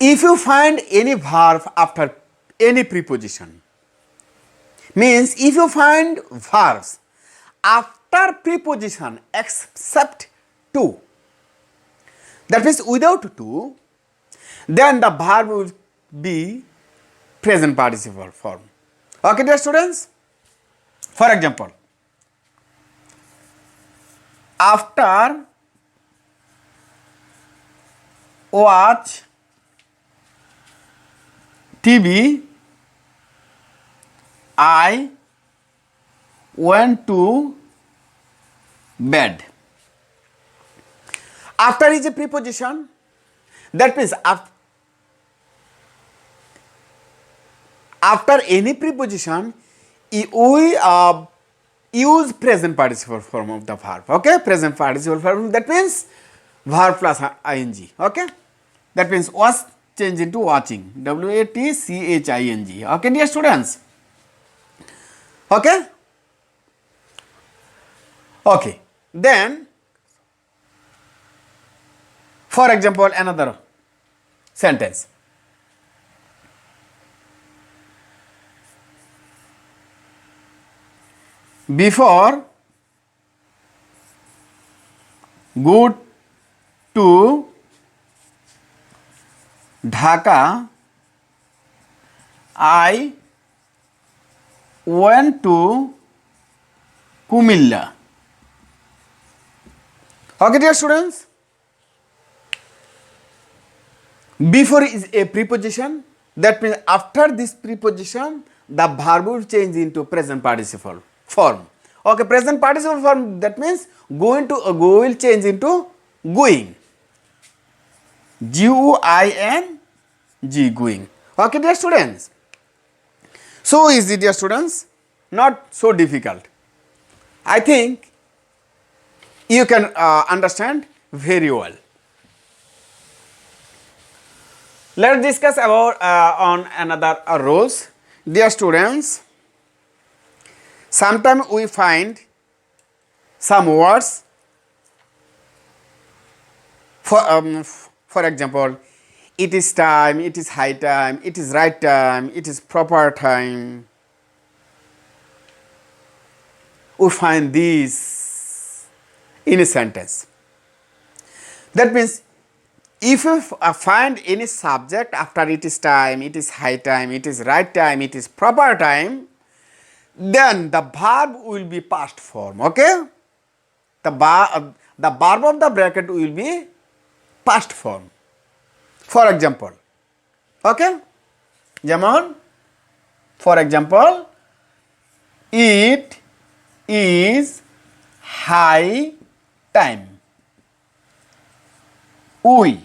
If you find any verb after any preposition, means if you find verbs after preposition except to, that means without to, then the verb will be present participle form. Okay, dear students? For example, after watch TV, I went to bed. After is a preposition, that means after any preposition, we use present participle form of the verb. Okay, present participle form, that means verb plus ing. Okay, that means was change into watching. WATCHING. Okay, dear students. Okay. Okay. Then, for example, another sentence. Before go to Dhaka, I went to Kumilla. Okay, dear students. Before is a preposition. That means after this preposition, the verb will change into present participle form. Okay, present participle form, that means going to go will change into going. GUING, going. Okay, dear students. So easy, dear students, not so difficult. I think you can understand very well. Let's discuss about on another rules. Dear students, sometimes we find some words, for example, it is time, it is high time, it is right time, it is proper time. We find these in a sentence. That means if you find any subject after it is time, it is high time, it is right time, it is proper time, then the verb will be past form. Okay, the verb of the bracket will be past form. For example, okay, যেমন for example, it is high time. We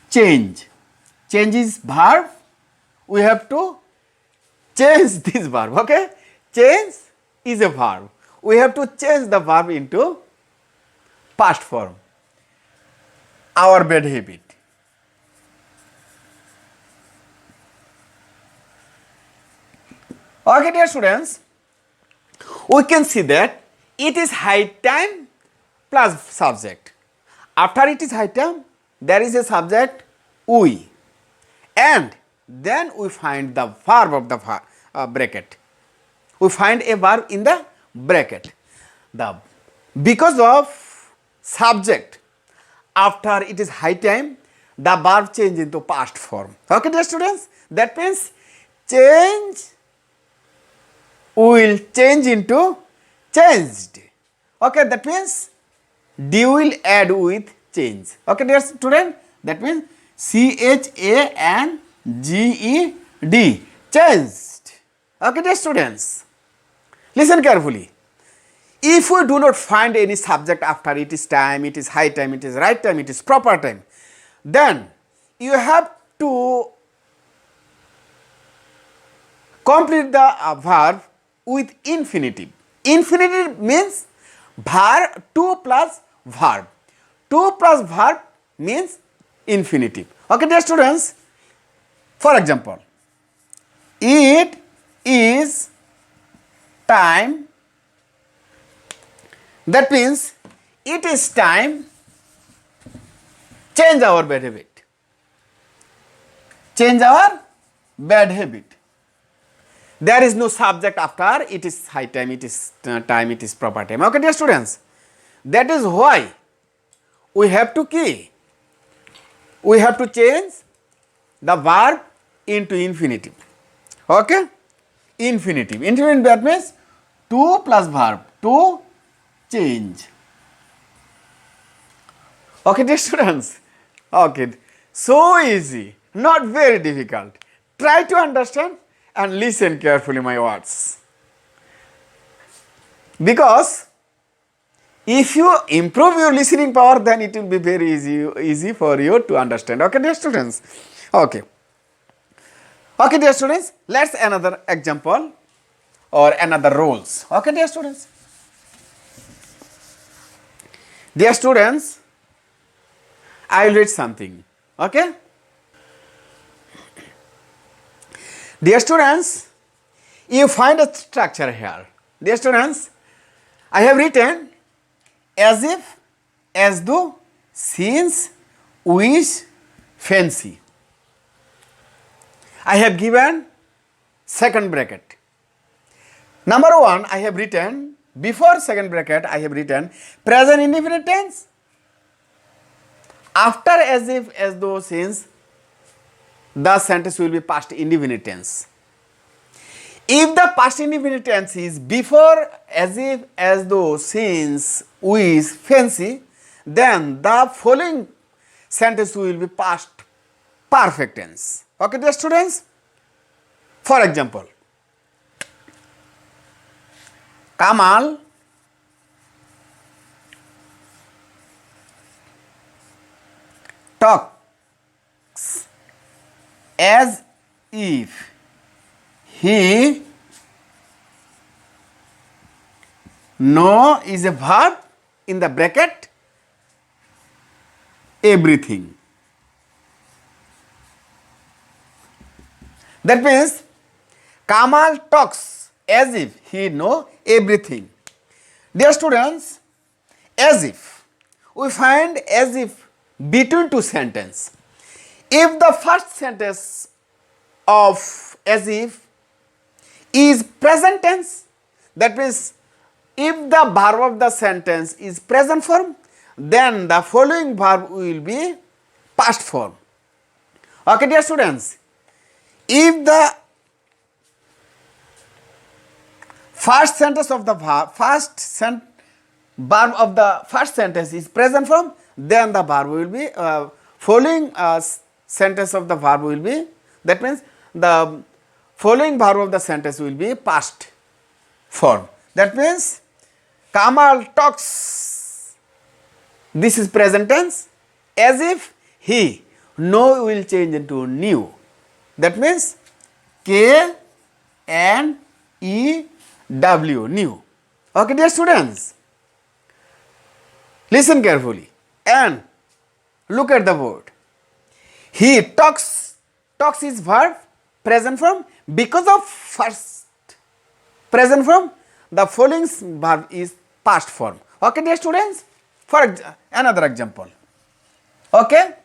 change is verb, we have to change this verb. Okay, change is a verb, we have to change the verb into past form. Our bad habit. Okay, dear students, we can see that it is high time plus subject. After it is high time, there is a subject we, and then we find the verb of the bracket. We find a verb in the bracket. Because of subject, after it is high time, the verb change into past form. Okay, dear students, that means change will change into changed. Okay, that means D will add with change. Okay, dear student, that means CHANGED, changed. Okay, dear students, listen carefully. If we do not find any subject after it is time, it is high time, it is right time, it is proper time, then you have to complete the verb with infinitive. Infinitive means verb 2 plus verb. 2 plus verb means infinitive. Okay, dear students, for example, it is time. That means it is time Change our bad habit. Change our bad habit. There is no subject after it is high time, it is time, it is proper time. Okay, dear students. That is why we have to change the verb into infinitive. Okay? Infinitive. Infinitive, that means to plus verb, to change. Okay, dear students. Okay. So easy, not very difficult. Try to understand and listen carefully my words. Because if you improve your listening power, then it will be very easy for you to understand. Okay, dear students. Okay. Okay, dear students. Let's another example or another rules. Okay, dear students. Dear students, I will read something. Okay. Dear students, you find a structure here. Dear students, I have written as if, as though, since, wish, fancy. I have given second bracket. Number one, I have written, before second bracket, I have written present indefinite tense. After as if, as though, since, the sentence will be past indefinite tense. If the past indefinite tense is before as if, as though, since, wish, fancy, then the following sentence will be past perfect tense. Okay, dear students? For example, Kamal talks as if he know is a verb in the bracket everything. That means Kamal talks as if he know everything. Dear students, as if, we find as if between two sentences. If the first sentence of as if is present tense, that means if the verb of the sentence is present form, then the following verb will be past form. Okay, dear students, if the first sentence of the verb, verb of the first sentence is present form, then the verb will be following sentence of the verb will be, that means the following verb of the sentence will be past form. That means Kamal talks, this is present tense, as if he, know will change into knew. That means K N E W, knew. Okay, dear students, listen carefully and look at the word. He talks, talks is verb, present form. Because of first present form, the following verb is past form. Okay, dear students, for another example. Okay,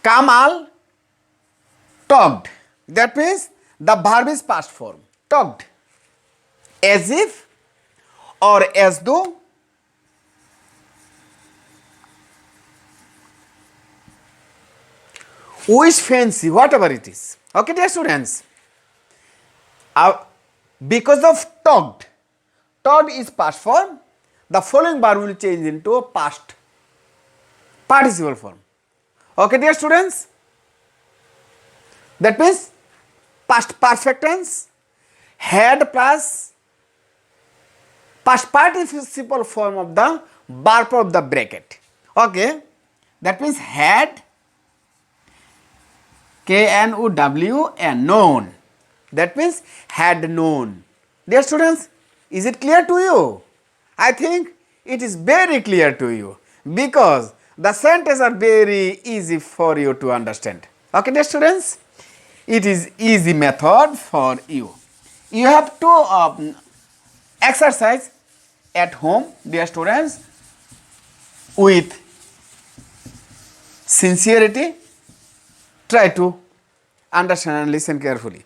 Kamal talked, that means the verb is past form, talked, as if or as though, wish, fancy, whatever it is. Okay, dear students, because of talked, talked is past form, the following verb will change into past participle form. Okay, dear students, that means past perfect tense, had plus past participle form of the verb of the bracket. Okay, that means had, K-N-O-W, and known. That means had known. Dear students, is it clear to you? I think it is very clear to you because the sentences are very easy for you to understand. Okay, dear students, it is easy method for you. You have to exercise at home, dear students. with sincerity. Try to understand and listen carefully.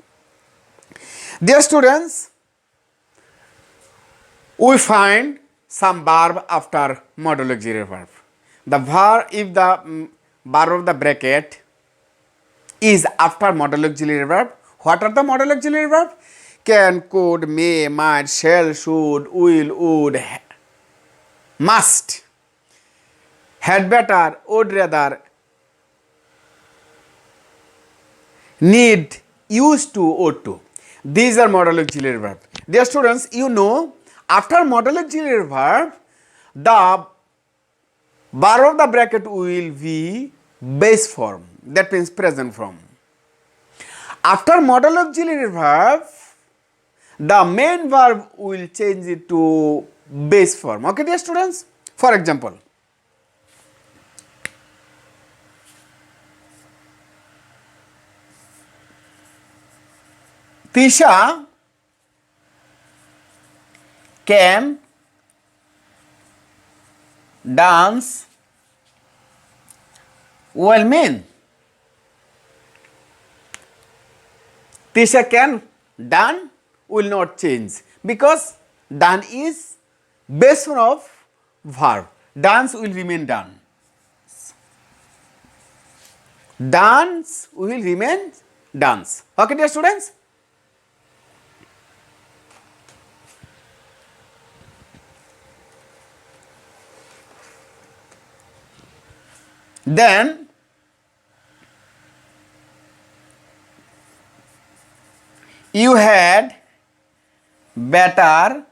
Dear students, we find some verb after modal auxiliary verb. The verb, if the verb of the bracket is after modal auxiliary verb, what are the modal auxiliary verb? Can, could, may, might, shall, should, will, would, must, had better, would rather, need, used to, ought to. These are modal auxiliary verb. Dear students, you know, after modal auxiliary verb, the verb of the bracket will be base form. That means present form. After modal auxiliary verb, the main verb will change it to base form. Okay, dear students? For example, Tisha can dance well mean. Tisha can done will not change because done is base form of verb. Dance will remain done. Dance will remain dance. Okay, dear students? Then you had better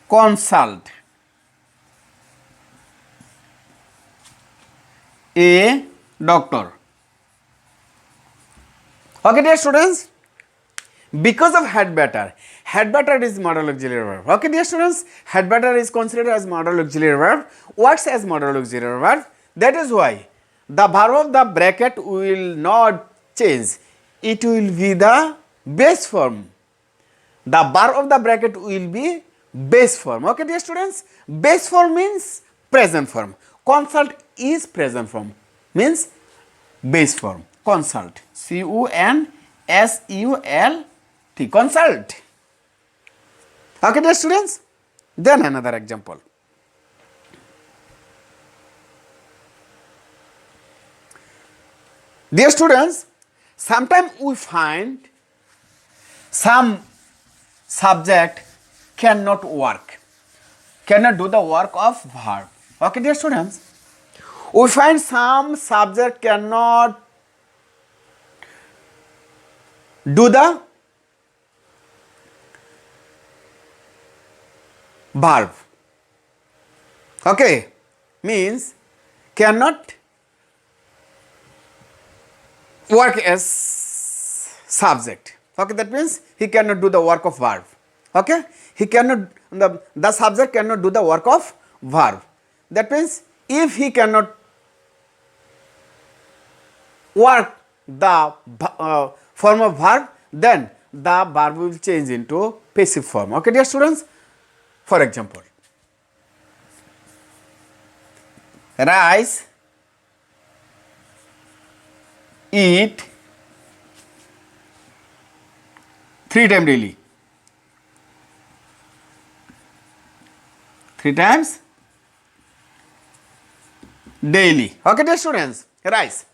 consult a doctor. Okay, dear students? Because of had better is modal auxiliary verb. Okay, dear students, had better is considered as modal auxiliary verb, works as modal auxiliary verb. That is why the verb of the bracket will not change. It will be the base form. The verb of the bracket will be base form. Okay, dear students, base form means present form. Consult is present form, means base form. Consult, C-O-N-S-U-L-T, consult. Okay, dear students. Then another example. Dear students, sometimes we find some subject cannot work, cannot do the work of verb. Okay, dear students, we find some subject cannot do the verb. Okay, means cannot work as subject. Okay, that means he cannot do the work of verb. Okay, he cannot, the subject cannot do the work of verb. That means if he cannot work the form of verb, then the verb will change into passive form. Okay, dear students? For example, rice, eat 3 times daily. 3 times daily. Okay, dear students, rice.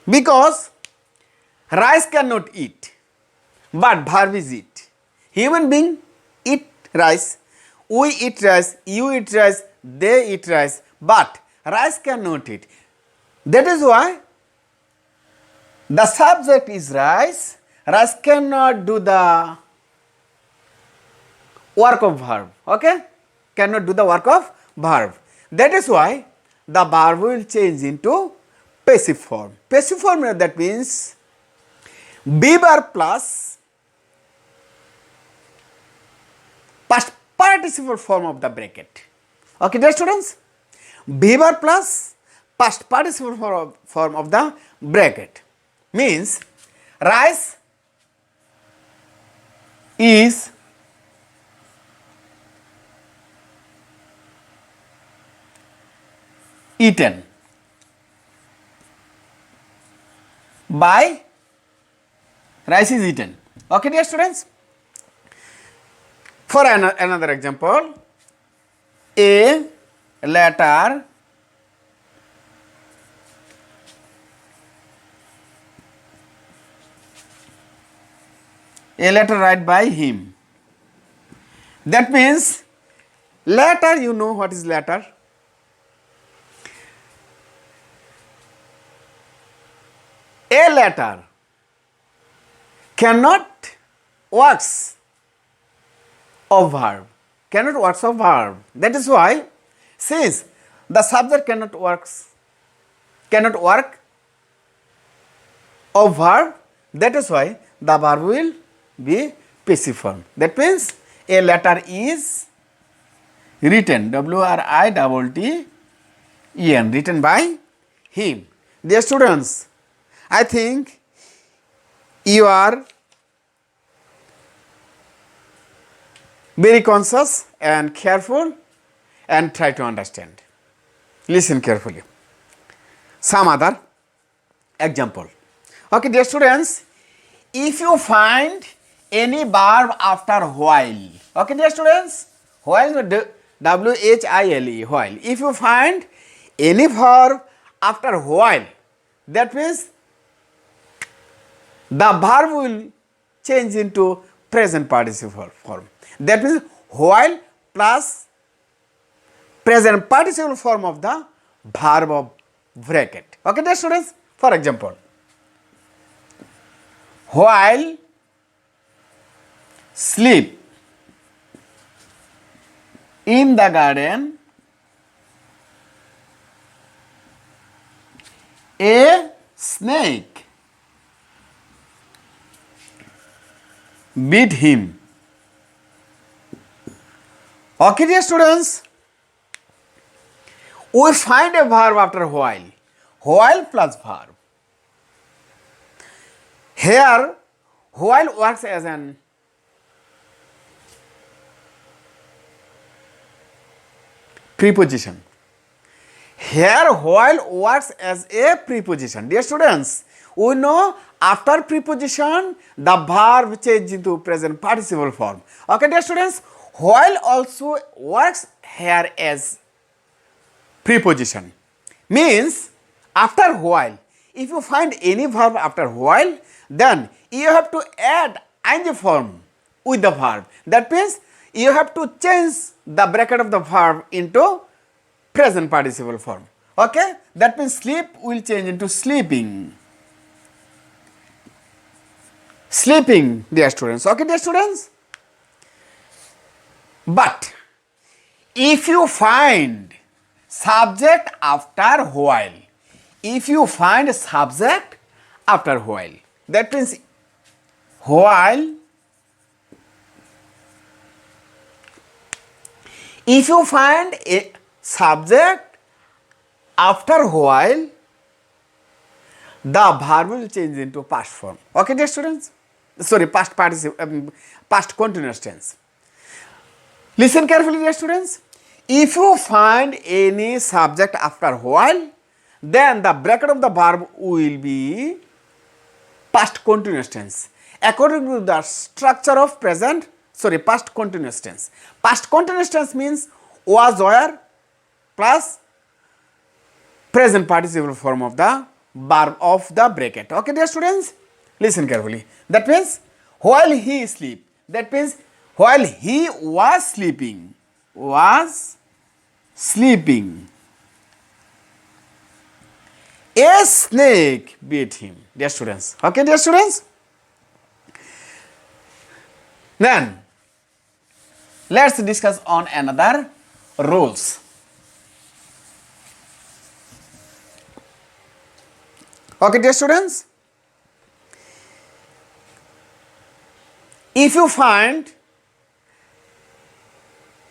Because rice cannot eat, but verb is eat. Human being eat rice, we eat rice, you eat rice, they eat rice, but rice cannot eat. That is why the subject is rice. Rice cannot do the work of verb. Okay? Cannot do the work of verb. That is why the verb will change into passive form. Passive form, that means be verb plus past participle form of the bracket. Okay, dear students? Be verb plus past participle form of the bracket means rice is eaten by rice is eaten. Okay, dear students. For another example, a letter write by him. That means letter, you know what is letter? A letter cannot works of verb. Cannot works of verb. That is why, since the subject cannot work of verb, that is why the verb will be passive form. That means a letter is written, WRITTEN, written by him. Dear students, I think you are very conscious and careful and try to understand. Listen carefully. Some other example. Okay, dear students, if you find any verb after while, okay, dear students, while, WHILE, while. If you find any verb after while, that means the verb will change into present participle form. That means while plus present participle form of the verb of bracket. Okay, dear students, for example, while sleep in the garden, a snake bit him. Okay, dear students, we find a verb after while plus verb. Here, while works as an preposition. Here, while works as a preposition. Dear students, we know after preposition, the verb changes into present participle form. Okay, dear students, while also works here as preposition. Means after while, if you find any verb after while, then you have to add ing form with the verb. That means you have to change the bracket of the verb into present participle form. Okay, that means sleep will change into sleeping. Sleeping, dear students. Okay, dear students. But if you find subject after while, if you find subject after while, that means while, if you find a subject after while, the verb will change into past form. Okay, dear students? Sorry, past continuous tense. Listen carefully, dear students. If you find any subject after while, then the bracket of the verb will be past continuous tense according to the structure of past continuous tense. Past continuous tense means was, were plus present participle form of the verb of the bracket. Okay, dear students, listen carefully. That means while he sleep, that means while he was sleeping, a snake bit him. Dear students, okay, dear students. Then let's discuss on another rules. Okay, dear students, if you find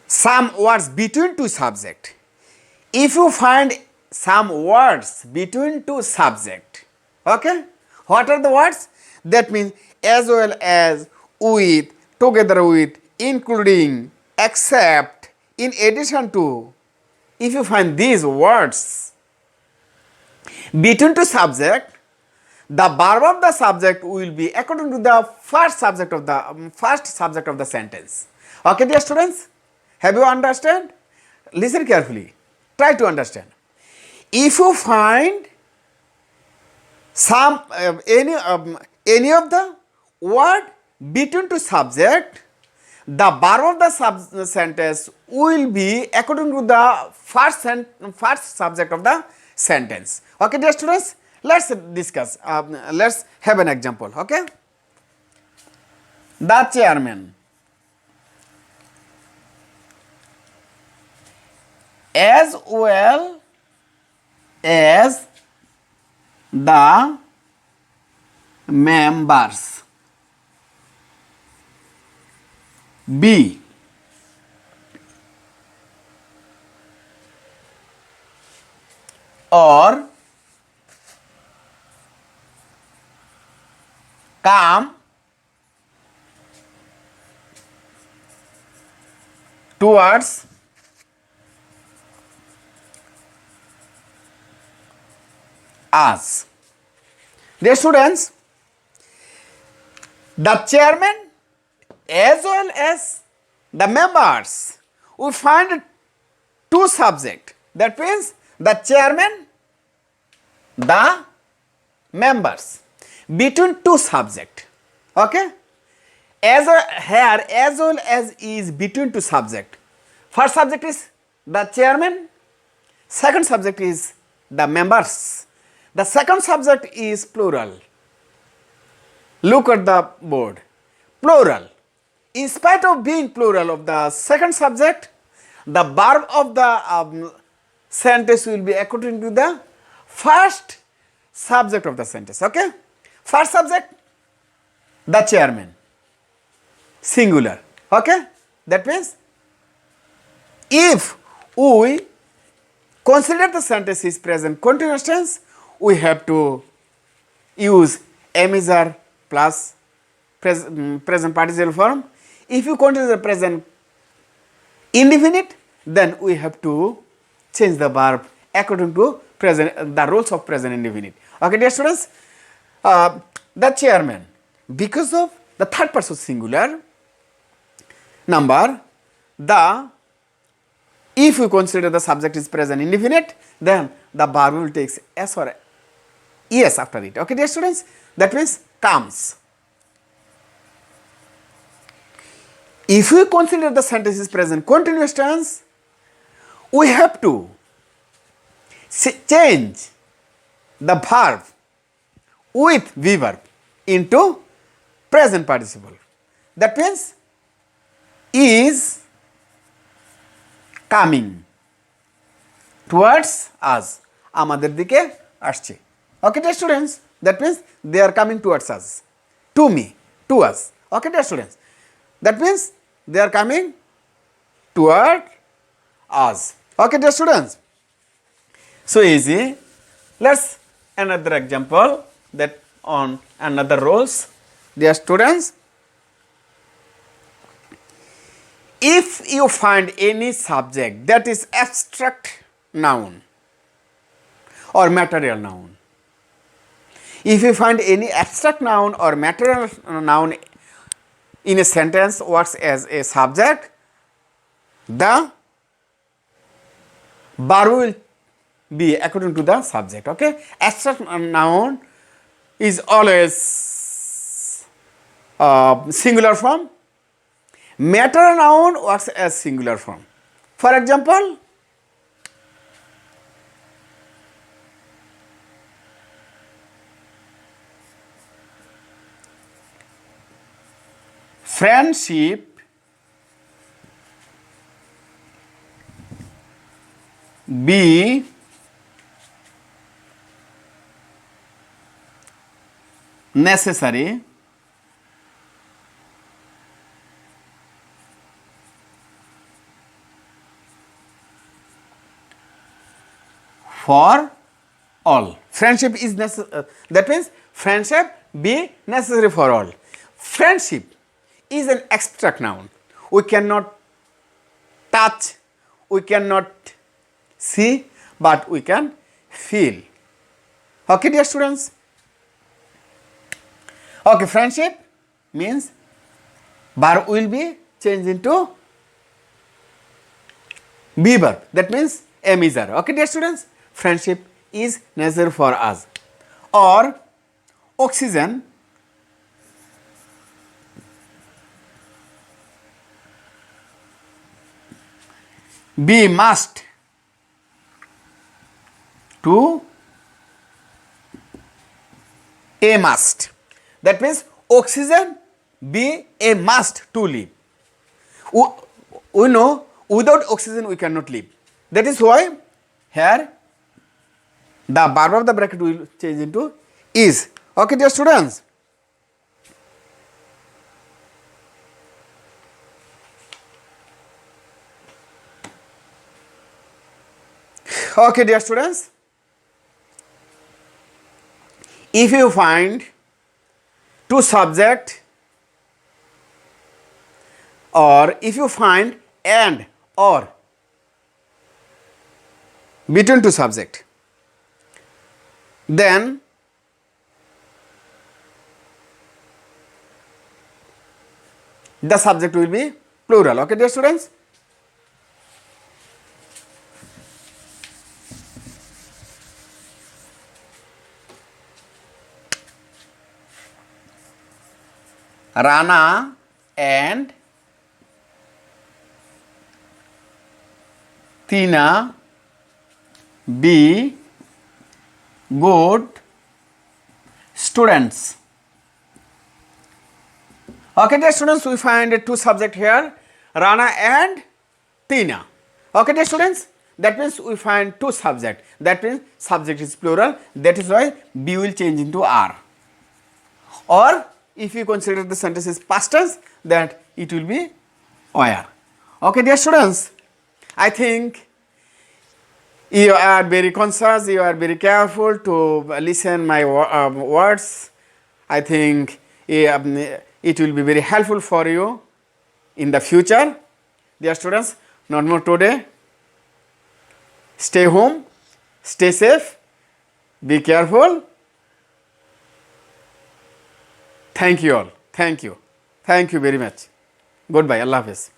some words between two subject, if you find some words between two subject, okay, what are the words? That means as well as, with, together with, including, except, in addition to. If you find these words between two subject, the verb of the subject will be according to the first subject of the sentence. Okay, dear students, have you understand? Listen carefully. Try to understand. If you find any of the word between two subject, the verb of the sentence will be according to the first subject of the sentence. Okay, dear students, let's discuss. Let's have an example. Okay, the chairman, as well as the members, B, or come towards us. Dear students, the chairman as well as the members, we find two subject. That means the chairman, the members, between two subject. Okay, here as well as is between two subject. First subject is the chairman, second subject is the members. The second subject is plural. Look at the board. Plural. In spite of being plural of the second subject, the verb of the sentence will be according to the first subject of the sentence. Okay? First subject, the chairman. Singular. Okay? That means if we consider the sentence is present continuous tense, we have to use am is are plus present participle form. If you consider the present indefinite, then we have to change the verb according to the rules of present indefinite. Okay, dear students, the chairman, because of the third person singular number, if we consider the subject is present indefinite, then the verb will take s or es after it. Okay, dear students, that means comes. If we consider the sentence is present continuous tense, we have to change the verb with V verb into present participle. That means is coming towards us. Amader dike asche. Okay, dear students, that means they are coming towards us. To me, to us. Okay, dear students, that means they are coming toward us. Okay, dear students, so easy. Let's another example that on another roles. Dear students, if you find any subject that is abstract noun or material noun, if you find any abstract noun or material noun in a sentence works as a subject, the verb will be according to the subject. Okay, abstract noun is always singular form. Material noun works as singular form. For example, friendship be necessary for all. Friendship is necessary. That means friendship be necessary for all. Friendship is an abstract noun. We cannot touch, we cannot see, but we can feel. Okay, dear students? Okay, friendship means verb will be changed into be verb. That means am is are. Okay, dear students? Friendship is necessary for us. Or oxygen be must to a must. That means oxygen be a must to live. We know without oxygen we cannot live. That is why here the verb of the bracket will change into is. Okay, dear students? Okay, dear students? If you find two subject, or if you find and or between two subject, then the subject will be plural. Okay, dear students? Rana and Tina be good students. Okay, dear students, we find two subject here, Rana and Tina. Okay, dear students, that means we find two subject. That means subject is plural. That is why be will change into are. Or if you consider the sentence is past tense, that it will be were. Okay, dear students, I think you are very conscious, you are very careful to listen my words. I think it will be very helpful for you in the future. Dear students, not more today. Stay home, stay safe, be careful. Thank you all. Thank you. Thank you very much. Goodbye. Allah Hafiz.